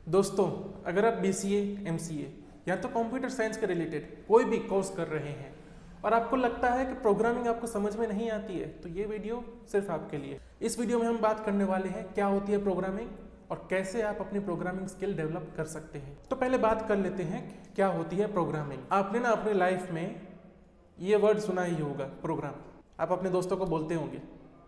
दोस्तों, अगर आप BCA, MCA या तो कंप्यूटर साइंस के रिलेटेड कोई भी कोर्स कर रहे हैं और आपको लगता है कि प्रोग्रामिंग आपको समझ में नहीं आती है, तो ये वीडियो सिर्फ आपके लिए। इस वीडियो में हम बात करने वाले हैं क्या होती है प्रोग्रामिंग और कैसे आप अपनी प्रोग्रामिंग स्किल डेवलप कर सकते हैं। तो पहले बात कर लेते हैं क्या होती है प्रोग्रामिंग। आपने ना अपने लाइफ में ये वर्ड सुना ही होगा, प्रोग्राम। आप अपने दोस्तों को बोलते होंगे,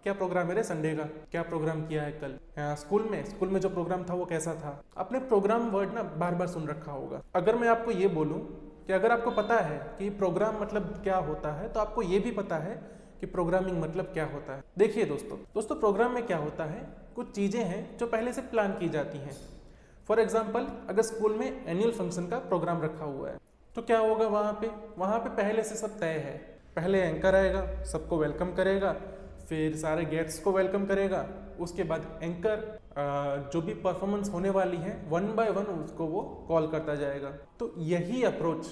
क्या प्रोग्राम है रे संडे का, क्या प्रोग्राम किया है कल। स्कूल में जो प्रोग्राम था वो कैसा था। आपने प्रोग्राम वर्ड ना बार बार सुन रखा होगा। अगर मैं आपको ये बोलूं कि अगर आपको पता है कि प्रोग्राम मतलब क्या होता है, तो आपको ये भी पता है कि प्रोग्रामिंग मतलब क्या होता है। देखिए दोस्तों प्रोग्राम में क्या होता है, कुछ चीज़ें हैं जो पहले से प्लान की जाती हैं। फॉर एग्जाम्पल, अगर स्कूल में एनुअल फंक्शन का प्रोग्राम रखा हुआ है तो क्या होगा, वहाँ पे पहले से सब तय है। पहले एंकर आएगा, सबको वेलकम करेगा, फिर सारे गेस्ट्स को वेलकम करेगा। उसके बाद एंकर जो भी परफॉर्मेंस होने वाली है वन बाय वन उसको वो कॉल करता जाएगा। तो यही अप्रोच,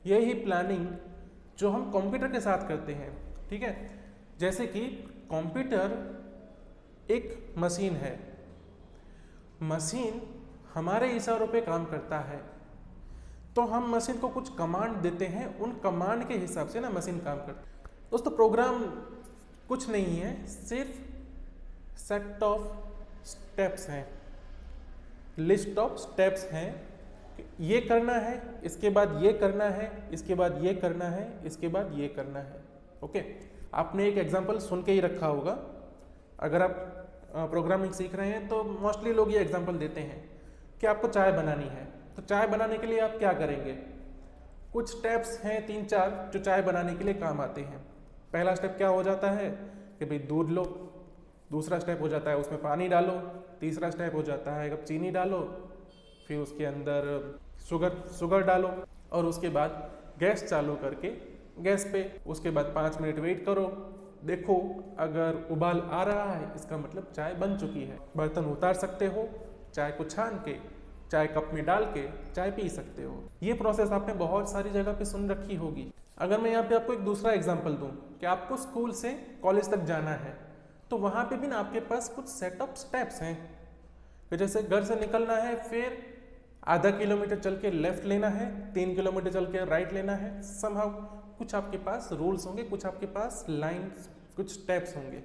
यही प्लानिंग जो हम कंप्यूटर के साथ करते हैं, ठीक है। जैसे कि कंप्यूटर एक मशीन है, मशीन हमारे इशारों पे काम करता है, तो हम मशीन को कुछ कमांड देते हैं, उन कमांड के हिसाब से ना मशीन काम करती है। दोस्तों प्रोग्राम कुछ नहीं है, सिर्फ सेट ऑफ स्टेप्स हैं, लिस्ट ऑफ स्टेप्स हैं। ये करना है, इसके बाद ये करना है, इसके बाद ये करना है, इसके बाद ये करना है। ओके, आपने एक एग्जांपल सुन के ही रखा होगा। अगर आप प्रोग्रामिंग सीख रहे हैं तो मोस्टली लोग ये एग्जांपल देते हैं कि आपको चाय बनानी है, तो चाय बनाने के लिए आप क्या करेंगे। कुछ स्टेप्स हैं 3-4 जो चाय बनाने के लिए काम आते हैं। पहला स्टेप क्या हो जाता है कि भाई दूध लो, दूसरा स्टेप हो जाता है उसमें पानी डालो, तीसरा स्टेप हो जाता है कब चीनी डालो, फिर उसके अंदर शुगर डालो और उसके बाद गैस चालू करके गैस पे उसके बाद 5 मिनट वेट करो। देखो अगर उबाल आ रहा है इसका मतलब चाय बन चुकी है। बर्तन उतार सकते हो, चाय को छान के चाय कप में डाल के चाय पी सकते हो। ये प्रोसेस आपने बहुत सारी जगह पे सुन रखी होगी। अगर मैं यहाँ पे आपको एक दूसरा एग्जांपल दूं कि आपको स्कूल से कॉलेज तक जाना है, तो वहाँ पे भी ना आपके पास कुछ सेट ऑफ स्टेप्स हैं। तो जैसे घर से निकलना है, फिर आधा किलोमीटर चल के लेफ्ट लेना है, 3 किलोमीटर चल के राइट लेना है। समहाउ कुछ आपके पास रूल्स होंगे, कुछ आपके पास लाइन्स, कुछ स्टेप्स होंगे।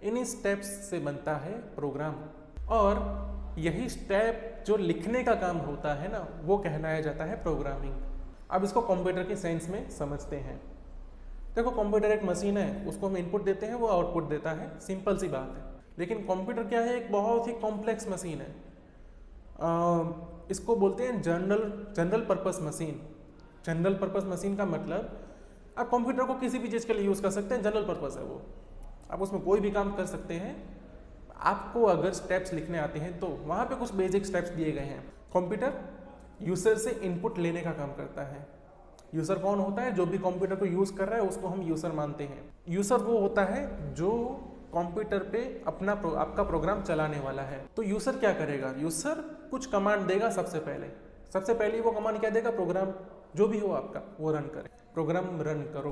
इन्हीं स्टेप्स से बनता है प्रोग्राम, और यही स्टेप जो लिखने का काम होता है ना, वो कहलाया जाता है प्रोग्रामिंग। अब इसको कंप्यूटर के सेंस में समझते हैं। देखो कंप्यूटर एक मशीन है, उसको हम इनपुट देते हैं, वो आउटपुट देता है, सिंपल सी बात है। लेकिन कंप्यूटर क्या है, एक बहुत ही कॉम्प्लेक्स मशीन है। इसको बोलते हैं general purpose machine. General purpose machine का मतलब आप कंप्यूटर को किसी भी चीज़ के लिए यूज़ कर सकते हैं, जनरल पर्पस है वो, आप उसमें कोई भी काम कर सकते हैं। आपको अगर स्टेप्स लिखने आते हैं तो वहाँ पे कुछ बेसिक स्टेप्स दिए गए हैं। कंप्यूटर यूज़र से इनपुट लेने का काम करता है। यूज़र कौन होता है, जो भी कंप्यूटर को यूज़ कर रहा है उसको हम यूज़र मानते हैं। यूज़र वो होता है जो कंप्यूटर पे आपका प्रोग्राम चलाने वाला है। तो यूज़र क्या करेगा, यूज़र कुछ कमांड देगा। सबसे पहले वो कमांड क्या देगा, प्रोग्राम जो भी हो आपका वो रन करे, प्रोग्राम रन करो,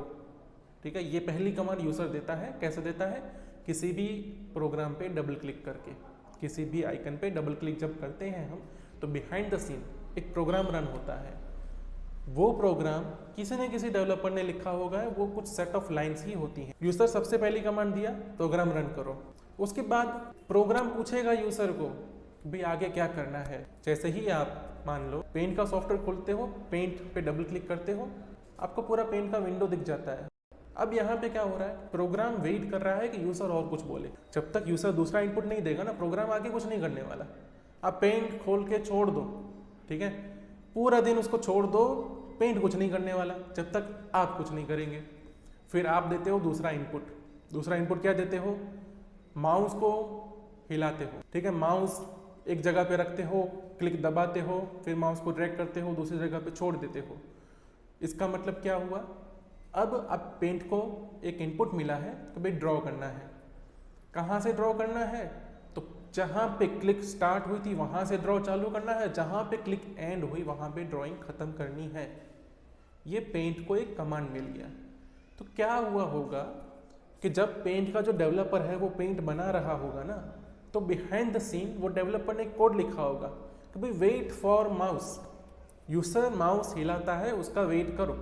ठीक है। ये पहली कमांड यूज़र देता है। कैसे देता है, किसी भी प्रोग्राम पे डबल क्लिक करके, किसी भी आइकन पे डबल क्लिक जब करते हैं हम, तो बिहाइंड द सीन एक प्रोग्राम रन होता है। वो प्रोग्राम किसी न किसी डेवलपर ने लिखा होगा, वो कुछ सेट ऑफ लाइंस ही होती हैं। यूज़र सबसे पहली कमांड दिया, प्रोग्राम रन करो। उसके बाद प्रोग्राम पूछेगा यूज़र को भाई आगे क्या करना है। जैसे ही आप मान लो पेंट का सॉफ्टवेयर खोलते हो, पेंट पे डबल क्लिक करते हो, आपको पूरा पेंट का विंडो दिख जाता है। अब यहाँ पे क्या हो रहा है, प्रोग्राम वेट कर रहा है कि यूज़र और कुछ बोले। जब तक यूज़र दूसरा इनपुट नहीं देगा ना, प्रोग्राम आगे कुछ नहीं करने वाला। आप पेंट खोल के छोड़ दो, ठीक है, पूरा दिन उसको छोड़ दो, पेंट कुछ नहीं करने वाला जब तक आप कुछ नहीं करेंगे। फिर आप देते हो दूसरा इनपुट क्या देते हो, माउस को हिलाते हो, ठीक है, माउस एक जगह पे रखते हो, क्लिक दबाते हो, फिर माउस को ड्रैग करते हो, दूसरी जगह पे छोड़ देते हो। इसका मतलब क्या हुआ, अब पेंट को एक इनपुट मिला है तो भाई ड्रॉ करना है। कहाँ से ड्रॉ करना है, तो जहाँ पे क्लिक स्टार्ट हुई थी वहाँ से ड्रॉ चालू करना है, जहाँ पे क्लिक एंड हुई वहाँ पे ड्राइंग ख़त्म करनी है। ये पेंट को एक कमांड मिल गया। तो क्या हुआ होगा कि जब पेंट का जो डेवलपर है वो पेंट बना रहा होगा ना, तो बिहाइंड द सीन वो डेवलपर ने कोड लिखा होगा कि भाई wait for mouse, user mouse हिलाता है उसका वेट करो,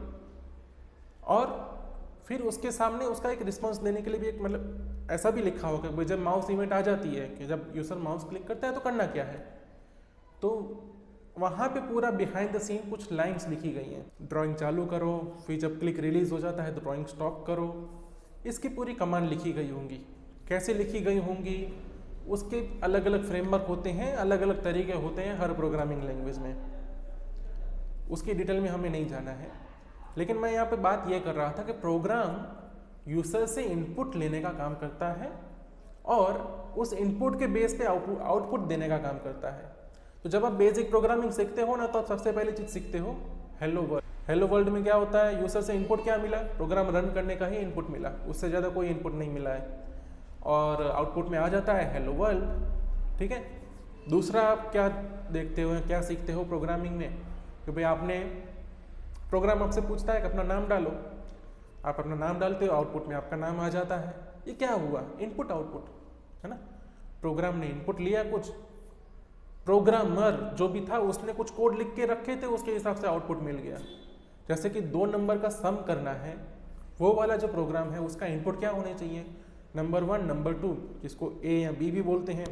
और फिर उसके सामने उसका एक रिस्पॉन्स देने के लिए भी एक मतलब ऐसा भी लिखा होगा कि जब माउस इवेंट आ जाती है कि जब यूजर माउस क्लिक करता है तो करना क्या है। तो वहाँ पे पूरा बिहाइंड द सीन कुछ लाइंस लिखी गई हैं, ड्राइंग चालू करो, फिर जब क्लिक रिलीज हो जाता है तो ड्राइंग स्टॉप करो। इसकी पूरी कमांड लिखी गई होंगी। कैसे लिखी गई होंगी, उसके अलग अलग फ्रेमवर्क होते हैं, अलग अलग तरीके होते हैं हर प्रोग्रामिंग लैंग्वेज में, उसकी डिटेल में हमें नहीं जाना है। लेकिन मैं यहाँ पे बात ये कर रहा था कि प्रोग्राम यूजर से इनपुट लेने का काम करता है और उस इनपुट के बेस पे आउटपुट देने का काम करता है। तो जब आप बेसिक प्रोग्रामिंग सीखते हो ना, तो आप सबसे पहले चीज़ सीखते हो हेलो वर्ल्ड। हेलो वर्ल्ड में क्या होता है, यूजर से इनपुट क्या मिला, प्रोग्राम रन करने का ही इनपुट मिला, उससे ज़्यादा कोई इनपुट नहीं मिला है, और आउटपुट में आ जाता है हेलो वर्ल्ड। ठीक है। दूसरा आप क्या देखते हो, क्या सीखते हो प्रोग्रामिंग में, कि भाई आपने प्रोग्राम आपसे पूछता है कि अपना नाम डालो, आप अपना नाम डालते हो, आउटपुट में आपका नाम आ जाता है। ये क्या हुआ, इनपुट आउटपुट है ना। प्रोग्राम ने इनपुट लिया कुछ, प्रोग्रामर जो भी था उसने कुछ कोड लिख के रखे थे, उसके हिसाब से आउटपुट मिल गया। जैसे कि 2 नंबर का सम करना है, वो वाला जो प्रोग्राम है उसका इनपुट क्या होने चाहिए, नंबर 1 नंबर 2, जिसको ए या बी भी बोलते हैं।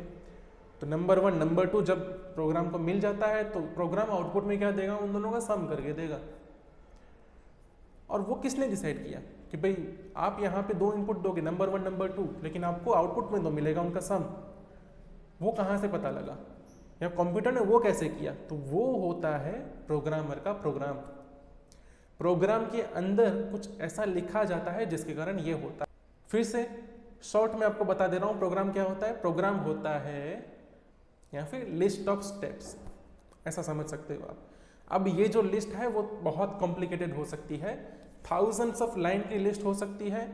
तो नंबर 1 नंबर 2 जब प्रोग्राम को मिल जाता है तो प्रोग्राम आउटपुट में क्या देगा, उन दोनों का सम करके देगा। और वो किसने डिसाइड किया कि भाई आप यहाँ पे 2 इनपुट दोगे, नंबर 1 नंबर 2, लेकिन आपको आउटपुट में 2 मिलेगा उनका सम। वो कहाँ से पता लगा, या कंप्यूटर ने वो कैसे किया। तो वो होता है प्रोग्रामर का प्रोग्राम। प्रोग्राम के अंदर कुछ ऐसा लिखा जाता है जिसके कारण ये होता है। फिर से शॉर्ट में आपको बता दे रहा हूँ प्रोग्राम क्या होता है। प्रोग्राम होता है या फिर लिस्ट ऑफ स्टेप्स, ऐसा समझ सकते हो आप। अब ये जो लिस्ट है वो बहुत कॉम्प्लिकेटेड हो सकती है, थाउजेंड्स ऑफ लाइन की लिस्ट हो सकती है,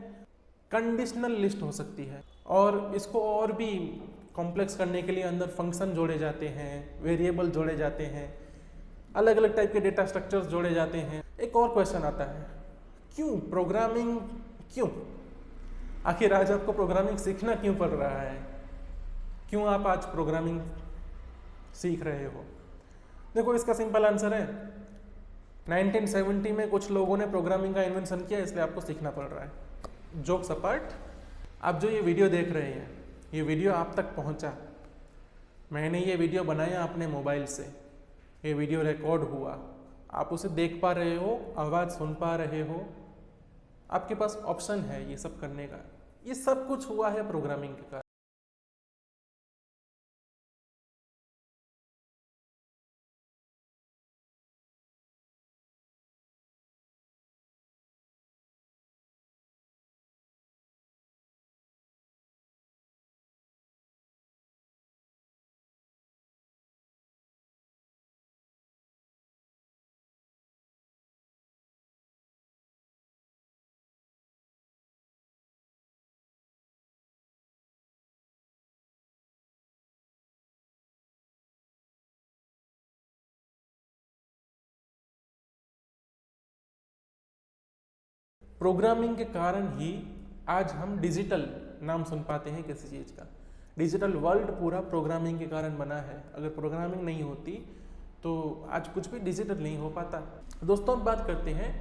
कंडीशनल लिस्ट हो सकती है, और इसको और भी कॉम्प्लेक्स करने के लिए अंदर फंक्शन जोड़े जाते हैं, वेरिएबल जोड़े जाते हैं, अलग अलग टाइप के डेटा स्ट्रक्चर्स जोड़े जाते हैं। एक और क्वेश्चन आता है, क्यों प्रोग्रामिंग, क्यों आखिर आज आपको प्रोग्रामिंग सीखना क्यों पड़ रहा है, क्यों आप आज प्रोग्रामिंग सीख रहे हो। देखो इसका सिंपल आंसर है, 1970 में कुछ लोगों ने प्रोग्रामिंग का इन्वेंशन किया, इसलिए आपको सीखना पड़ रहा है। जोक्स अपार्ट, आप जो ये वीडियो देख रहे हैं, ये वीडियो आप तक पहुंचा, मैंने ये वीडियो बनाया अपने मोबाइल से, ये वीडियो रिकॉर्ड हुआ, आप उसे देख पा रहे हो, आवाज़ सुन पा रहे हो, आपके पास ऑप्शन है ये सब करने का। ये सब कुछ हुआ है प्रोग्रामिंग के कारण। प्रोग्रामिंग के कारण ही आज हम डिजिटल नाम सुन पाते हैं किसी चीज़ का। डिजिटल वर्ल्ड पूरा प्रोग्रामिंग के कारण बना है। अगर प्रोग्रामिंग नहीं होती तो आज कुछ भी डिजिटल नहीं हो पाता। दोस्तों अब बात करते हैं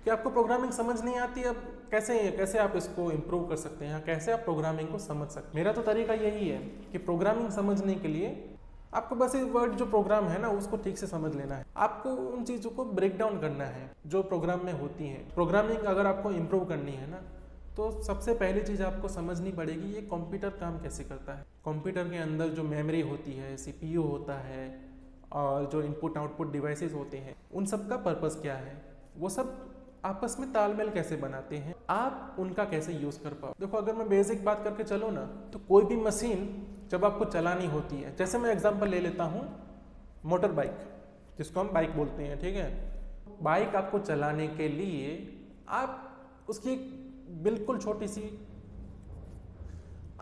कि आपको प्रोग्रामिंग समझ नहीं आती, अब कैसे आप इसको इम्प्रूव कर सकते हैं, कैसे आप प्रोग्रामिंग को समझ सकते हैं। मेरा तो तरीका यही है कि प्रोग्रामिंग समझने के लिए आपको बस एक वर्ड जो प्रोग्राम है ना उसको ठीक से समझ लेना है। आपको उन चीज़ों को ब्रेक डाउन करना है जो प्रोग्राम में होती हैं। प्रोग्रामिंग अगर आपको इम्प्रूव करनी है ना, तो सबसे पहली चीज़ आपको समझनी पड़ेगी ये कंप्यूटर काम कैसे करता है। कंप्यूटर के अंदर जो मेमोरी होती है, सीपीयू होता है, और जो इनपुट आउटपुट डिवाइसेस होते हैं, उन सब का पर्पस क्या है, वो सब आपस में तालमेल कैसे बनाते हैं, आप उनका कैसे यूज़ कर पाओ। देखो अगर मैं बेसिक बात करके चलो ना, तो कोई भी मशीन जब आपको चलानी होती है, जैसे मैं एग्जांपल ले लेता हूँ मोटर बाइक, जिसको हम बाइक बोलते हैं, ठीक है। बाइक आपको चलाने के लिए आप उसकी एक बिल्कुल छोटी सी,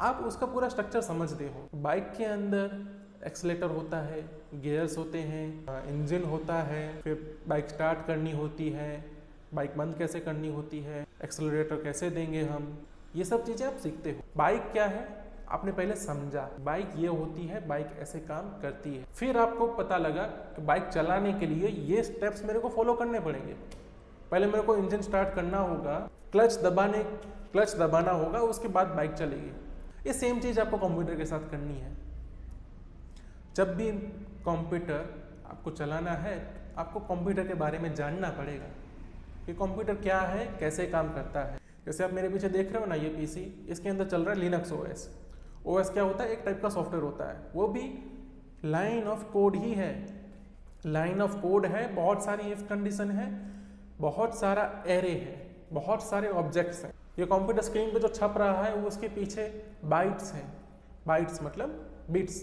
आप उसका पूरा स्ट्रक्चर समझते हो। बाइक के अंदर एक्सीलेटर होता है, गियर्स होते हैं, इंजन होता है, फिर बाइक स्टार्ट करनी होती है, बाइक बंद कैसे करनी होती है, एक्सेलरेटर कैसे देंगे हम, ये सब चीज़ें आप सीखते हो। बाइक क्या है, आपने पहले समझा बाइक ये होती है, बाइक ऐसे काम करती है, फिर आपको पता लगा कि बाइक चलाने के लिए ये स्टेप्स मेरे को फॉलो करने पड़ेंगे। पहले मेरे को इंजन स्टार्ट करना होगा, क्लच दबाना होगा, उसके बाद बाइक चलेगी। ये सेम चीज़ आपको कंप्यूटर के साथ करनी है। जब भी कंप्यूटर आपको चलाना है, आपको कंप्यूटर के बारे में जानना पड़ेगा कि कंप्यूटर क्या है, कैसे काम करता है। जैसे आप मेरे पीछे देख रहे हो ना, ये पीसी, इसके अंदर चल रहा है लिनक्स ओएस। ओएस क्या होता है? एक टाइप का सॉफ्टवेयर होता है, वो भी लाइन ऑफ कोड ही है। लाइन ऑफ कोड है, बहुत सारी इफ कंडीशन है, बहुत सारा एरे है, बहुत सारे ऑब्जेक्ट्स हैं। ये कंप्यूटर स्क्रीन पे जो छप रहा है वो उसके पीछे बाइट्स हैं। बाइट्स मतलब बिट्स,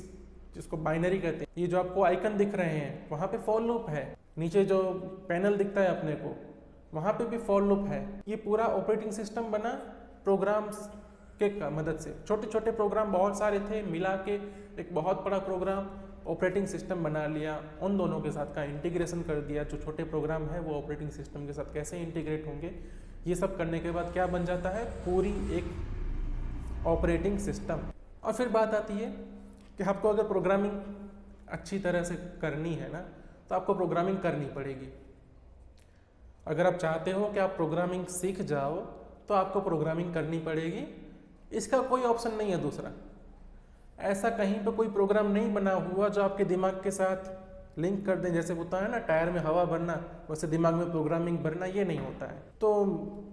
जिसको बाइनरी कहते हैं। ये जो आपको आइकन दिख रहे हैं वहाँ पे फॉर लूप है, नीचे जो पैनल दिखता है अपने को वहाँ पे भी फॉर लूप है। ये पूरा ऑपरेटिंग सिस्टम बना प्रोग्राम्स के मदद से। छोटे छोटे प्रोग्राम बहुत सारे थे, मिला के एक बहुत बड़ा प्रोग्राम ऑपरेटिंग सिस्टम बना लिया। उन दोनों के साथ का इंटीग्रेशन कर दिया। जो छोटे प्रोग्राम है वो ऑपरेटिंग सिस्टम के साथ कैसे इंटीग्रेट होंगे, ये सब करने के बाद क्या बन जाता है? पूरी एक ऑपरेटिंग सिस्टम। और फिर बात आती है कि आपको अगर प्रोग्रामिंग अच्छी तरह से करनी है ना, तो आपको प्रोग्रामिंग करनी पड़ेगी। अगर आप चाहते हो कि आप प्रोग्रामिंग सीख जाओ तो आपको प्रोग्रामिंग करनी पड़ेगी। इसका कोई ऑप्शन नहीं है दूसरा। ऐसा कहीं पे कोई प्रोग्राम नहीं बना हुआ जो आपके दिमाग के साथ लिंक कर दें। जैसे होता है ना टायर में हवा भरना, वैसे दिमाग में प्रोग्रामिंग भरना, ये नहीं होता है। तो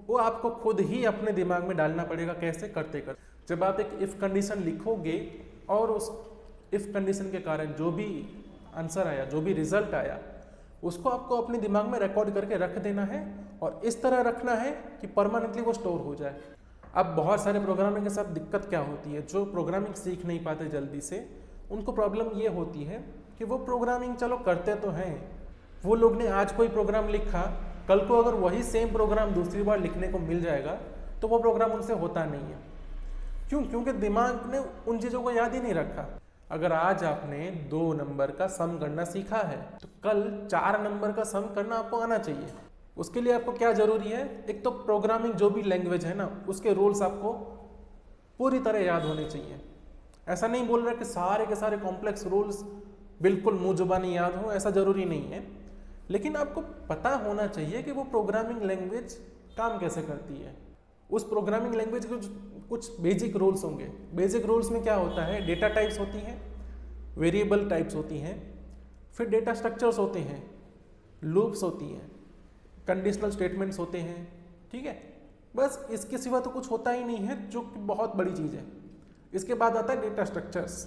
वो आपको खुद ही अपने दिमाग में डालना पड़ेगा। कैसे? करते करते। जब आप एक इफ़ कंडीशन लिखोगे और उस इफ़ कंडीशन के कारण जो भी आंसर आया, जो भी रिजल्ट आया, उसको आपको अपने दिमाग में रिकॉर्ड करके रख देना है और इस तरह रखना है कि परमानेंटली वो स्टोर हो जाए। अब बहुत सारे प्रोग्रामिंग के साथ दिक्कत क्या होती है? जो प्रोग्रामिंग सीख नहीं पाते जल्दी से, उनको प्रॉब्लम ये होती है कि वो प्रोग्रामिंग चलो करते तो हैं, वो लोग ने आज कोई प्रोग्राम लिखा, कल को अगर वही सेम प्रोग्राम दूसरी बार लिखने को मिल जाएगा तो वो प्रोग्राम उनसे होता नहीं है। क्यों? क्योंकि दिमाग ने उन चीज़ों को याद ही नहीं रखा। अगर आज आपने 2 नंबर का सम करना सीखा है तो कल 4 नंबर का सम करना आपको आना चाहिए। उसके लिए आपको क्या जरूरी है? एक तो प्रोग्रामिंग जो भी लैंग्वेज है ना, उसके रूल्स आपको पूरी तरह याद होने चाहिए। ऐसा नहीं बोल रहा कि सारे के सारे कॉम्प्लेक्स रूल्स बिल्कुल मुंह जुबानी याद हो, ऐसा जरूरी नहीं है। लेकिन आपको पता होना चाहिए कि वो प्रोग्रामिंग लैंग्वेज काम कैसे करती है। उस प्रोग्रामिंग लैंग्वेज के कुछ बेसिक रूल्स होंगे। बेसिक रूल्स में क्या होता है? डेटा टाइप्स होती हैं, वेरिएबल टाइप्स होती हैं, फिर डेटा स्ट्रक्चर्स होते हैं, लूप्स होती हैं, कंडीशनल स्टेटमेंट्स होते हैं। ठीक है, बस इसके सिवा तो कुछ होता ही नहीं है, जो कि बहुत बड़ी चीज़ है। इसके बाद आता है डेटा स्ट्रक्चर्स।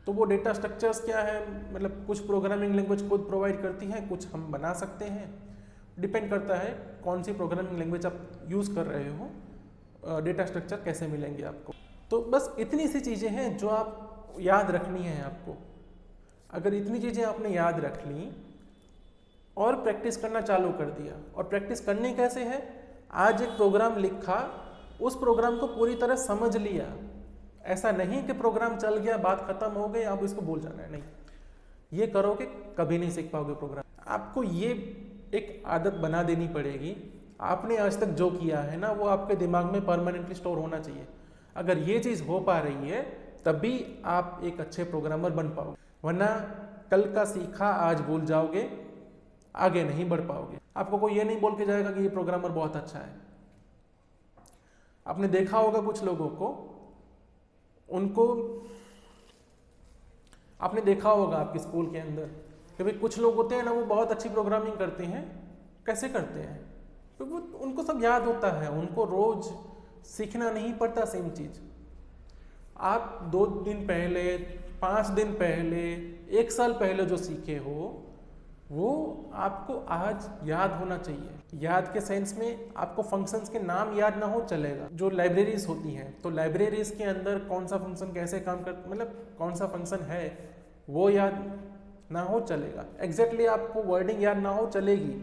तो वो डेटा स्ट्रक्चर्स क्या है? मतलब कुछ प्रोग्रामिंग लैंग्वेज खुद प्रोवाइड करती हैं, कुछ हम बना सकते हैं। डिपेंड करता है कौन सी प्रोग्रामिंग लैंग्वेज आप यूज़ कर रहे हो, डेटा स्ट्रक्चर कैसे मिलेंगे आपको। तो बस इतनी सी चीज़ें हैं जो आप याद रखनी है आपको। अगर इतनी चीज़ें आपने याद रख ली और प्रैक्टिस करना चालू कर दिया, और प्रैक्टिस करनी कैसे है? आज एक प्रोग्राम लिखा, उस प्रोग्राम को पूरी तरह समझ लिया। ऐसा नहीं कि प्रोग्राम चल गया, बात खत्म हो गई, आप इसको भूल जाना है, नहीं। ये करोगे कभी नहीं सीख पाओगे प्रोग्राम। आपको ये एक आदत बना देनी पड़ेगी। आपने आज तक जो किया है ना, वो आपके दिमाग में परमानेंटली स्टोर होना चाहिए। अगर ये चीज़ हो पा रही है तभी आप एक अच्छे प्रोग्रामर बन पाओगे, वरना कल का सीखा आज भूल जाओगे, आगे नहीं बढ़ पाओगे। आपको कोई ये नहीं बोल के जाएगा कि ये प्रोग्रामर बहुत अच्छा है। आपने देखा होगा कुछ लोगों को, उनको आपने देखा होगा आपके स्कूल के अंदर कि भाई कुछ लोग होते हैं ना, वो बहुत अच्छी प्रोग्रामिंग करते हैं। कैसे करते हैं? तो वो उनको सब याद होता है, उनको रोज सीखना नहीं पड़ता सेम चीज़। आप 2 दिन पहले, 5 दिन पहले, 1 साल पहले जो सीखे हो वो आपको आज याद होना चाहिए। याद के सेंस में आपको फंक्शंस के नाम याद ना हो चलेगा। जो लाइब्रेरीज होती हैं, तो लाइब्रेरीज के अंदर कौन सा फंक्शन कैसे काम कर, मतलब कौन सा फंक्शन है वो याद ना हो चलेगा। एग्जैक्टली आपको वर्डिंग याद ना हो चलेगी,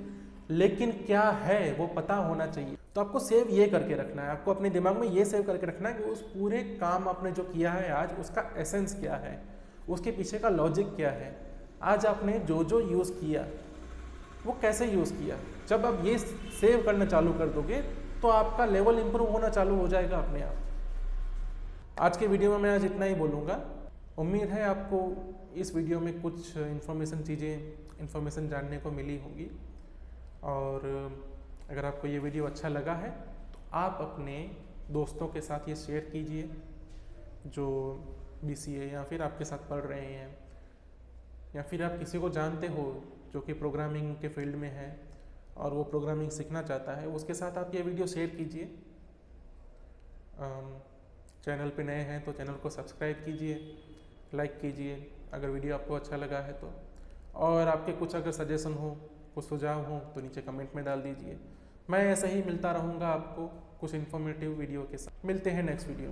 लेकिन क्या है वो पता होना चाहिए। तो आपको सेव ये करके रखना है, आपको अपने दिमाग में ये सेव करके रखना है कि उस पूरे काम आपने जो किया है आज, उसका एसेंस क्या है, उसके पीछे का लॉजिक क्या है, आज आपने जो जो यूज़ किया वो कैसे यूज़ किया। जब आप ये सेव करना चालू कर दोगे तो आपका लेवल इंप्रूव होना चालू हो जाएगा अपने आप। आज के वीडियो में मैं आज इतना ही बोलूँगा। उम्मीद है आपको इस वीडियो में कुछ इन्फॉर्मेशन जानने को मिली होगी। और अगर आपको ये वीडियो अच्छा लगा है तो आप अपने दोस्तों के साथ ये शेयर कीजिए जो BCA या फिर आपके साथ पढ़ रहे हैं, या फिर आप किसी को जानते हो जो कि प्रोग्रामिंग के फील्ड में है और वो प्रोग्रामिंग सीखना चाहता है, उसके साथ आप ये वीडियो शेयर कीजिए। चैनल पे नए हैं तो चैनल को सब्सक्राइब कीजिए, लाइक कीजिए अगर वीडियो आपको अच्छा लगा है तो। और आपके कुछ अगर सजेशन हो, कुछ सुझाव हो तो नीचे कमेंट में डाल दीजिए। मैं ऐसे ही मिलता रहूँगा आपको कुछ इन्फॉर्मेटिव वीडियो के साथ। मिलते हैं नेक्स्ट वीडियो।